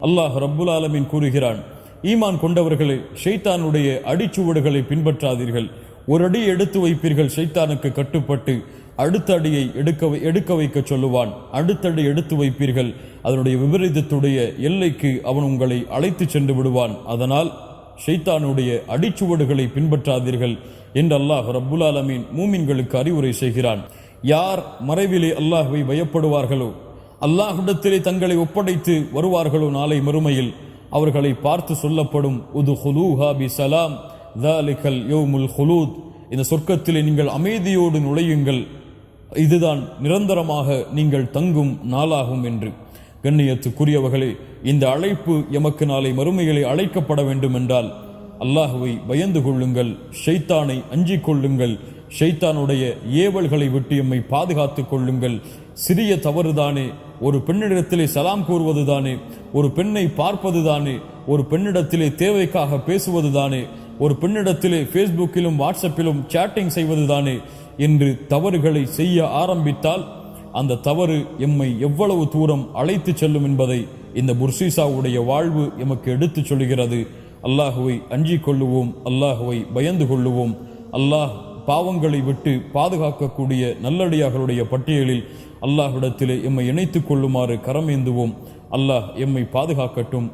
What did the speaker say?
அல்லாஹ் ரப்புல் ஆலமீன் கூறுகிறான், ஈமான் கொண்டவர்களே, ஷைத்தானுடைய அடிச்சுவடுகளை பின்பற்றாதீர்கள். ஒரு அடி எடுத்து வைப்பீர்கள், ஷைத்தானுக்கு கட்டுப்பட்டு அடுத்த அடியை எடுக்க வைக்க சொல்லுவான். அடுத்தடி எடுத்து வைப்பீர்கள், அதனுடைய விபரீதத்துடைய எல்லைக்கு அவன் உங்களை அழைத்து சென்று விடுவான். அதனால் ஷைத்தானுடைய அடிச்சுவடுகளை பின்பற்றாதீர்கள் என்று அல்லாஹ் ரப்புல் ஆலமீன் மூமின்களுக்கு அறிவுரை செய்கிறான். யார் மறைவிலே அல்லாஹ்வை பயப்படுவார்களோ, அல்லாஹ்விடத்திலே தங்களை ஒப்படைத்து வருவார்களோ, நாளை மறுமையில் அவர்களை பார்த்து சொல்லப்படும் உதுஹுலூஹா பிஸலாம் ஸாலிகல் யௌமுல் ஹுலூத், இந்த சொர்க்கத்திலே நீங்கள் அமைதியோடு நுழையுங்கள், இதுதான் நிரந்தரமாக நீங்கள் தங்கும் நாளாகும் என்று. கண்ணியத்துக்குரியவர்களே, இந்த அழைப்பு எமக்கு நாளை மறுமையிலே அழைக்கப்பட வேண்டும் என்றால் அல்லாஹுவை பயந்து கொள்ளுங்கள், ஷைத்தானை அஞ்சிக் கொள்ளுங்கள், ஷைத்தானுடைய ஏவல்களை விட்டு எம்மை பாதுகாத்துக் கொள்ளுங்கள். சிறிய தவறுதானே, ஒரு பெண்ணிடத்திலே சலாம் கூறுவதுதானே, ஒரு பெண்ணை பார்ப்பதுதானே, ஒரு பெண்ணிடத்திலே தேவைக்காக பேசுவதுதானே, ஒரு பெண்ணிடத்திலே ஃபேஸ்புக்கிலும் வாட்ஸ்அப்பிலும் சேட்டிங் செய்வதுதானே என்று தவறுகளை செய்ய ஆரம்பித்தால் அந்த தவறு எம்மை எவ்வளவு தூரம் அழைத்து செல்லும் என்பதை இந்த புர்சீசாவுடைய வாழ்வு எமக்கு எடுத்து சொல்கிறது. அல்லாஹுவை அஞ்சிக் கொள்ளுவோம், அல்லாஹுவை பயந்து கொள்ளுவோம். அல்லாஹ் பாவங்களை விட்டு பாதுகாக்கக்கூடிய நல்லடியார்களுடைய பட்டியலில் அல்லாஹ்விடத்திலே எம்மை இணைத்துக் கொள்ளுமாறு கரமேந்துவோம். அல்லாஹ் எம்மை பாதுகாக்கட்டும்.